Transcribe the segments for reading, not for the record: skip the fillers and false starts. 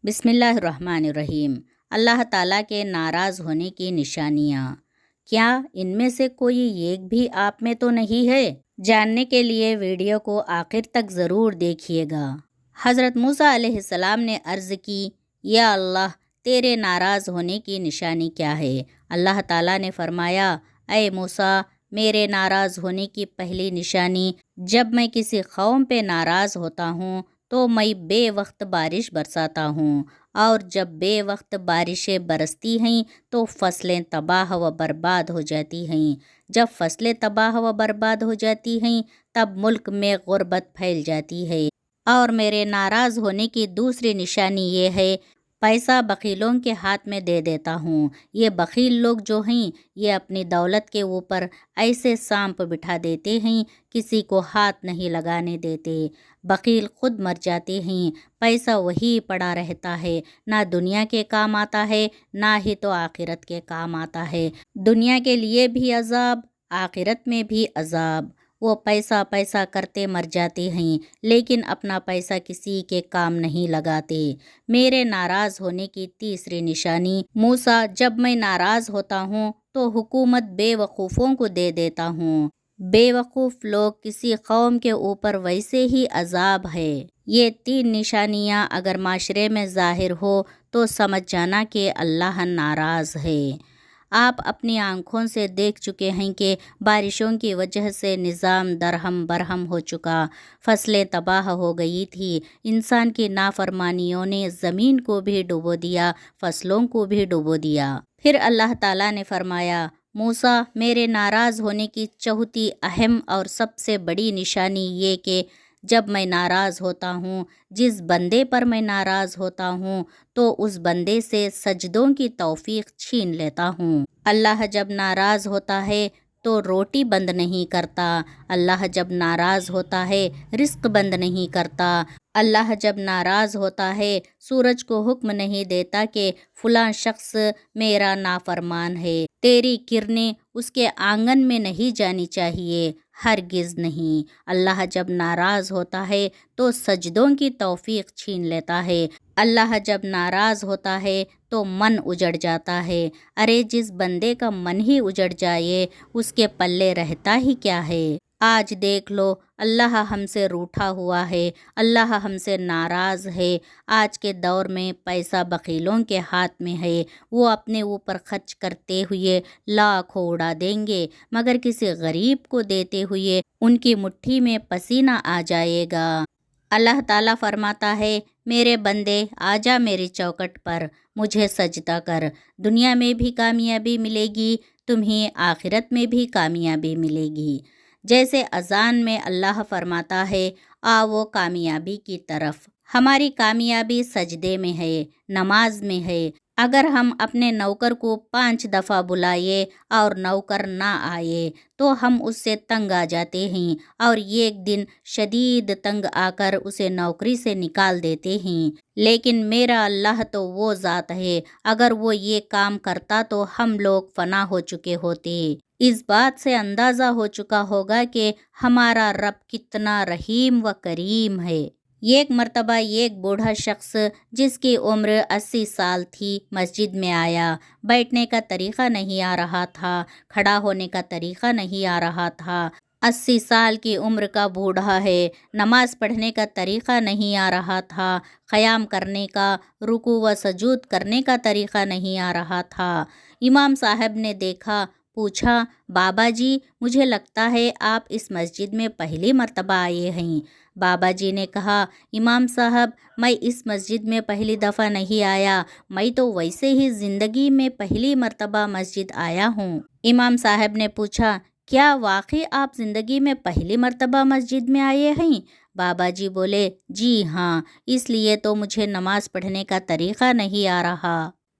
بسم اللہ الرحمن الرحیم۔ اللہ تعالیٰ کے ناراض ہونے کی نشانیاں، کیا ان میں سے کوئی ایک بھی آپ میں تو نہیں ہے؟ جاننے کے لیے ویڈیو کو آخر تک ضرور دیکھیے گا۔ حضرت موسیٰ علیہ السلام نے عرض کی، یا اللہ، تیرے ناراض ہونے کی نشانی کیا ہے؟ اللہ تعالیٰ نے فرمایا، اے موسیٰ، میرے ناراض ہونے کی پہلی نشانی، جب میں کسی قوم پہ ناراض ہوتا ہوں تو میں بے وقت بارش برساتا ہوں، اور جب بے وقت بارشیں برستی ہیں تو فصلیں تباہ و برباد ہو جاتی ہیں۔ جب فصلیں تباہ و برباد ہو جاتی ہیں تب ملک میں غربت پھیل جاتی ہے۔ اور میرے ناراض ہونے کی دوسری نشانی یہ ہے، پیسہ بخیلوں کے ہاتھ میں دے دیتا ہوں۔ یہ بخیل لوگ جو ہیں یہ اپنی دولت کے اوپر ایسے سانپ بٹھا دیتے ہیں، کسی کو ہاتھ نہیں لگانے دیتے۔ بخیل خود مر جاتے ہیں، پیسہ وہی پڑا رہتا ہے، نہ دنیا کے کام آتا ہے نہ ہی تو آخرت کے کام آتا ہے۔ دنیا کے لیے بھی عذاب، آخرت میں بھی عذاب۔ وہ پیسہ پیسہ کرتے مر جاتے ہیں لیکن اپنا پیسہ کسی کے کام نہیں لگاتے۔ میرے ناراض ہونے کی تیسری نشانی، موسیٰ، جب میں ناراض ہوتا ہوں تو حکومت بے وقوفوں کو دے دیتا ہوں۔ بے وقوف لوگ کسی قوم کے اوپر ویسے ہی عذاب ہے۔ یہ تین نشانیاں اگر معاشرے میں ظاہر ہو تو سمجھ جانا کہ اللہ ناراض ہے۔ آپ اپنی آنکھوں سے دیکھ چکے ہیں کہ بارشوں کی وجہ سے نظام درہم برہم ہو چکا، فصلیں تباہ ہو گئی تھی، انسان کی نافرمانیوں نے زمین کو بھی ڈبو دیا، فصلوں کو بھی ڈبو دیا۔ پھر اللہ تعالیٰ نے فرمایا، موسیٰ، میرے ناراض ہونے کی چوتھی اہم اور سب سے بڑی نشانی یہ کہ جب میں ناراض ہوتا ہوں، جس بندے پر میں ناراض ہوتا ہوں تو اس بندے سے سجدوں کی توفیق چھین لیتا ہوں۔ اللہ جب ناراض ہوتا ہے تو روٹی بند نہیں کرتا، اللہ جب ناراض ہوتا ہے رزق بند نہیں کرتا، اللہ جب ناراض ہوتا ہے سورج کو حکم نہیں دیتا کہ فلاں شخص میرا نافرمان ہے، تیری کرنیں اس کے آنگن میں نہیں جانی چاہیے، ہرگز نہیں۔ اللہ جب ناراض ہوتا ہے تو سجدوں کی توفیق چھین لیتا ہے، اللہ جب ناراض ہوتا ہے تو من اجڑ جاتا ہے۔ ارے جس بندے کا من ہی اجڑ جائے اس کے پلے رہتا ہی کیا ہے؟ آج دیکھ لو، اللہ ہم سے روٹھا ہوا ہے، اللہ ہم سے ناراض ہے۔ آج کے دور میں پیسہ بخیلوں کے ہاتھ میں ہے، وہ اپنے اوپر خرچ کرتے ہوئے لاکھوں اڑا دیں گے مگر کسی غریب کو دیتے ہوئے ان کی مٹھی میں پسینہ آ جائے گا۔ اللہ تعالیٰ فرماتا ہے، میرے بندے، آجا میری چوکٹ پر، مجھے سجدہ کر، دنیا میں بھی کامیابی ملے گی، تمہیں آخرت میں بھی کامیابی ملے گی۔ جیسے اذان میں اللہ فرماتا ہے، آؤ کامیابی کی طرف۔ ہماری کامیابی سجدے میں ہے، نماز میں ہے۔ اگر ہم اپنے نوکر کو 5 دفعہ بلائے اور نوکر نہ آئے تو ہم اس سے تنگ آ جاتے ہیں اور ایک دن شدید تنگ آ کر اسے نوکری سے نکال دیتے ہیں۔ لیکن میرا اللہ تو وہ ذات ہے، اگر وہ یہ کام کرتا تو ہم لوگ فنا ہو چکے ہوتے۔ اس بات سے اندازہ ہو چکا ہوگا کہ ہمارا رب کتنا رحیم و کریم ہے۔ ایک مرتبہ ایک بوڑھا شخص جس کی عمر 80 سال تھی مسجد میں آیا۔ بیٹھنے کا طریقہ نہیں آ رہا تھا، کھڑا ہونے کا طریقہ نہیں آ رہا تھا۔ 80 سال کی عمر کا بوڑھا ہے، نماز پڑھنے کا طریقہ نہیں آ رہا تھا، قیام کرنے کا، رکوع و سجود کرنے کا طریقہ نہیں آ رہا تھا۔ امام صاحب نے دیکھا، پوچھا، بابا جی، مجھے لگتا ہے آپ اس مسجد میں پہلی مرتبہ آئے ہیں۔ بابا جی نے کہا، امام صاحب، میں اس مسجد میں پہلی دفعہ نہیں آیا، میں تو ویسے ہی زندگی میں پہلی مرتبہ مسجد آیا ہوں۔ امام صاحب نے پوچھا، کیا واقعی آپ زندگی میں پہلی مرتبہ مسجد میں آئے ہیں؟ بابا جی بولے، جی ہاں، اس لیے تو مجھے نماز پڑھنے کا طریقہ نہیں آ رہا۔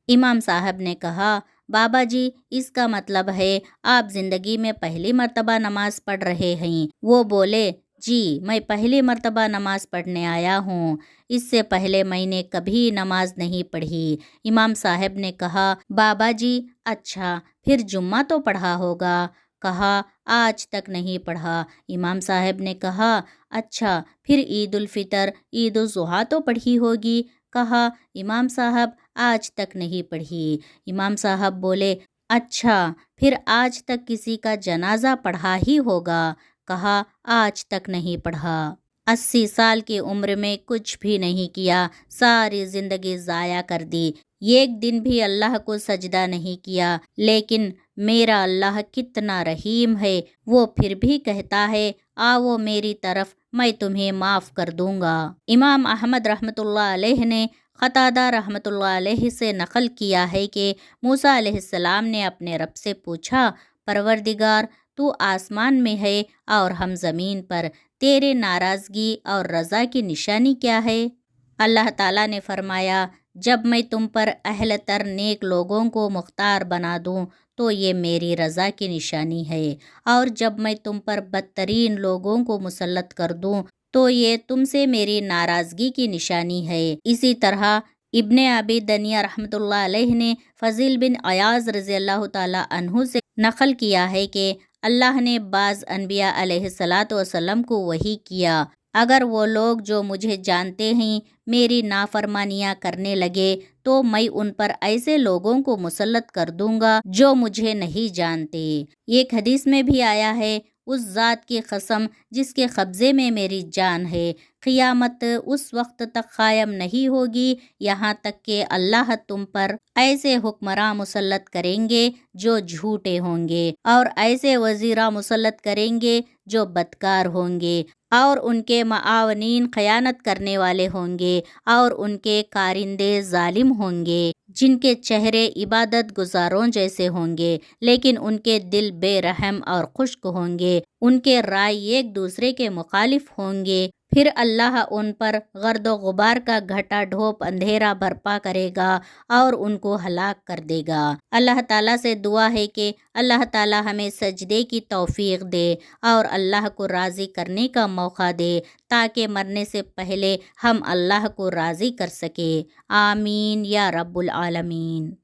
امام صاحب نے کہا، بابا جی، اس کا مطلب ہے آپ زندگی میں پہلی مرتبہ نماز پڑھ رہے ہیں۔ وہ بولے، جی، میں پہلی مرتبہ نماز پڑھنے آیا ہوں، اس سے پہلے میں نے کبھی نماز نہیں پڑھی۔ امام صاحب نے کہا، بابا جی، اچھا، پھر جمعہ تو پڑھا ہوگا؟ کہا، آج تک نہیں پڑھا۔ امام صاحب نے کہا، اچھا، پھر عید الفطر، عید الاضحیٰ تو پڑھی ہوگی؟ کہا امام صاحب آج تک نہیں پڑھی۔ امام صاحب بولے اچھا پھر آج تک کسی کا جنازہ پڑھا ہی ہوگا؟ کہا آج تک نہیں پڑھا۔ 80 سال کی عمر میں کچھ بھی نہیں کیا، ساری زندگی ضائع کر دی، ایک دن بھی اللہ کو سجدہ نہیں کیا، لیکن میرا اللہ کتنا رحیم ہے، وہ پھر بھی کہتا ہے آؤ میری طرف، میں تمہیں معاف کر دوں گا۔ امام احمد رحمۃ اللہ علیہ نے قتادہ رحمۃ اللہ علیہ سے نقل کیا ہے کہ موسیٰ علیہ السلام نے اپنے رب سے پوچھا پروردگار تو آسمان میں ہے اور ہم زمین پر، تیرے ناراضگی اور رضا کی نشانی کیا ہے؟ اللہ تعالیٰ نے فرمایا جب میں تم پر اہل تر نیک لوگوں کو مختار بنا دوں تو یہ میری رضا کی نشانی ہے، اور جب میں تم پر بدترین لوگوں کو مسلط کر دوں تو یہ تم سے میری ناراضگی کی نشانی ہے۔ اسی طرح ابن ابی دنیا رحمۃ اللہ علیہ نے فضیل بن عیاض رضی اللہ تعالی عنہ سے نقل کیا ہے کہ اللہ نے بعض انبیاء علیہ السلام کو وحی کیا، اگر وہ لوگ جو مجھے جانتے ہیں میری نافرمانیاں کرنے لگے تو میں ان پر ایسے لوگوں کو مسلط کر دوں گا جو مجھے نہیں جانتے۔ ایک حدیث میں بھی آیا ہے اس ذات کی قسم جس کے قبضے میں میری جان ہے، قیامت اس وقت تک قائم نہیں ہوگی یہاں تک کہ اللہ تم پر ایسے حکمراں مسلط کریں گے جو جھوٹے ہوں گے، اور ایسے وزیراں مسلط کریں گے جو بدکار ہوں گے، اور ان کے معاونین خیانت کرنے والے ہوں گے، اور ان کے کارندے ظالم ہوں گے جن کے چہرے عبادت گزاروں جیسے ہوں گے لیکن ان کے دل بے رحم اور خشک ہوں گے، ان کے رائے ایک دوسرے کے مخالف ہوں گے، پھر اللہ ان پر گرد و غبار کا گھٹا ڈھوپ اندھیرا برپا کرے گا اور ان کو ہلاک کر دے گا۔ اللہ تعالیٰ سے دعا ہے کہ اللہ تعالیٰ ہمیں سجدے کی توفیق دے اور اللہ کو راضی کرنے کا موقع دے تاکہ مرنے سے پہلے ہم اللہ کو راضی کر سکیں۔ آمین یا رب العالمین۔